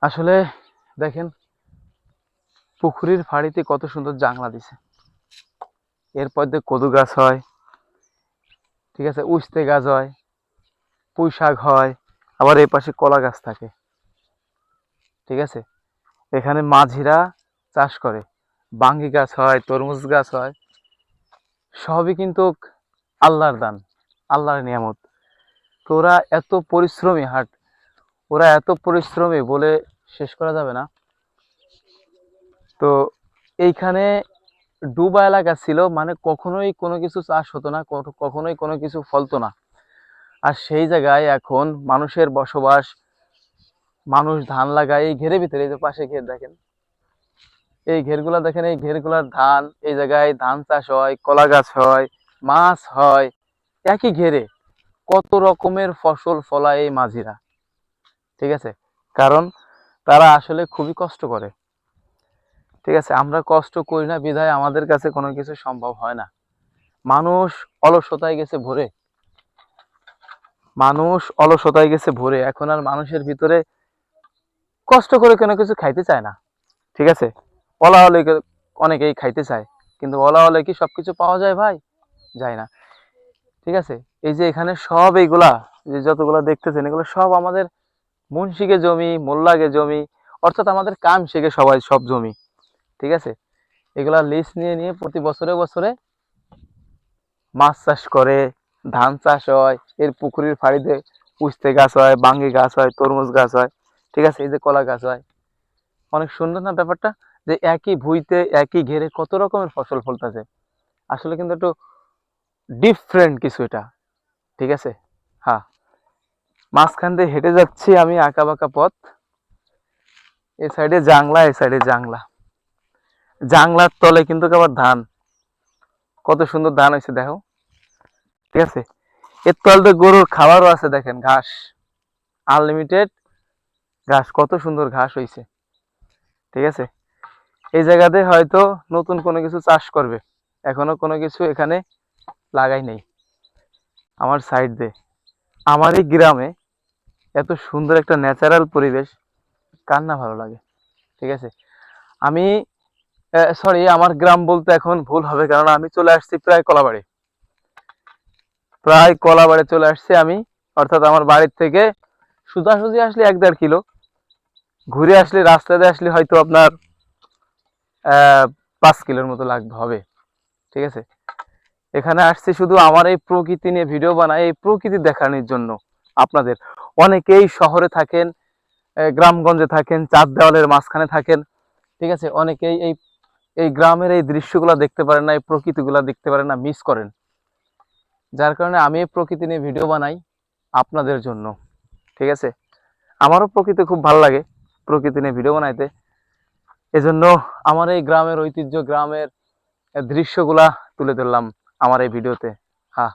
আসলে দেখেন পুকুরের ফাড়িতে কত সুন্দর জাংলা দিছে। এরপর দিয়ে কদু গাছ হয়, ঠিক আছে, উস্তে গাছ হয়, পুঁই শাক হয়, আবার এই পাশে কলা গাছ থাকে। ঠিক আছে, এখানে মাঝিরা চাষ করে, বাঙ্গি গাছ হয়, তরমুজ গাছ হয়, সবই কিন্তু আল্লাহর দান, আল্লাহর নিয়ামত। তো ওরা এত পরিশ্রমী ওরা এত পরিশ্রমী বলে শেষ করা যাবে না। তো এইখানে ডুবা এলাকা ছিল, মানে কখনোই কোনো কিছু চাষ হতো না, কখনোই কোনো কিছু ফলতো না। আর সেই জায়গায় এখন মানুষের বসবাস, মানুষ ধান লাগায় এই ঘেরের ভিতরে। এই যে পাশে ঘের দেখেন, এই ঘেরগুলা দেখেন, এই ঘেরগুলার ধান, এই জায়গায় ধান চাষ হয়, কলা গাছ হয়, মাছ হয়, একই ঘেরে কত রকমের ফসল ফলায় এই মাঝিরা। ঠিক আছে, কারণ তারা আসলে খুবই কষ্ট করে। ঠিক আছে, আমরা কষ্ট করি না বিধায় আমাদের কাছে কোনো কিছু সম্ভব হয় না। মানুষ অলসতায় গেছে ভরে, এখন আর মানুষের ভিতরে কষ্ট করে কোনো কিছু খাইতে চায় না। ঠিক আছে, বলা হলে অনেকেই খাইতে চায়, কিন্তু বলা হলে কি সবকিছু পাওয়া যায় ভাই? যায় না। ঠিক আছে, এই যে এখানে সব এইগুলা যে যতগুলা দেখতেছেন, এগুলো সব আমাদের মুন্সিকে জমি, মোল্লাকে জমি, অর্থাৎ আমাদের কাম শেখে সবাই সব জমি। ঠিক আছে, এগুলা লিজ নিয়ে নিয়ে প্রতি বছরে বছরে মাছ চাষ করে, ধান চাষ হয়, এর পুকুরের ফাড়িতে উস্তে গাছ হয়, বাঙ্গি গাছ হয়, তরমুজ গাছ হয়। ঠিক আছে, এই যে কলা গাছ হয়। অনেক সুন্দর না ব্যাপারটা, যে একই ভুঁইতে একই ঘেরে কত রকমের ফসল ফলতেছে। আসলে কিন্তু একটু ডিফারেন্ট কিছু এটা। ঠিক আছে, হ্যাঁ, মাঝখান দিয়ে হেঁটে যাচ্ছি আমি, আঁকা বাঁকা পথ, এই সাইডে জাংলা, এই সাইডে জাংলা, জাংলার তলে কিন্তু আবার ধান, কত সুন্দর ধান হয়েছে দেখো। ঠিক আছে, এর তলতে গরুর খাবারও আছে, দেখেন ঘাস, আনলিমিটেড ঘাস, কত সুন্দর ঘাস হয়েছে। ঠিক আছে, এই জায়গাতে হয়তো নতুন কোনো কিছু চাষ করবে, এখনো কোনো কিছু এখানে লাগাই নেই। আমার সাইড দিয়ে, আমার এই গ্রামে এত সুন্দর একটা ন্যাচারাল পরিবেশ, কার না ভালো লাগে? ঠিক আছে, আমি সরি, আমার গ্রাম বলতে এখন ভুল হবে, কারণ আমি চলে আসছি প্রায় কলাবাড়ি চলে আসছি আমি। অর্থাৎ আমার বাড়ির থেকে সোজাসুজি আসলে 1-1.5 কিলো, ঘুরে আসলে রাস্তা দিয়ে আসলে হয়তো আপনার 5 কিলোর মতো লাগবে হবে। ঠিক আছে, এখানে আসছি শুধু আমার এই প্রকৃতি নিয়ে ভিডিও বানাই, এই প্রকৃতি দেখানোর জন্য আপনাদের। অনেকেই শহরে থাকেন, গ্রামগঞ্জে থাকেন, চার দেওয়ালের মাঝখানে থাকেন। ঠিক আছে, অনেকেই এই এই গ্রামের এই দৃশ্যগুলো দেখতে পারেন না, এই প্রকৃতিগুলো দেখতে পারেন না, মিস করেন। যার কারণে আমি এই প্রকৃতি নিয়ে ভিডিও বানাই আপনাদের জন্য। ঠিক আছে, আমারও প্রকৃতি খুব ভালো লাগে, প্রকৃতি নিয়ে ভিডিও বানাইতে। এজন্য আমার এই গ্রামের ঐতিহ্য, গ্রামের দৃশ্যগুলা তুলে ধরলাম আমার এই ভিডিওতে। হ্যাঁ।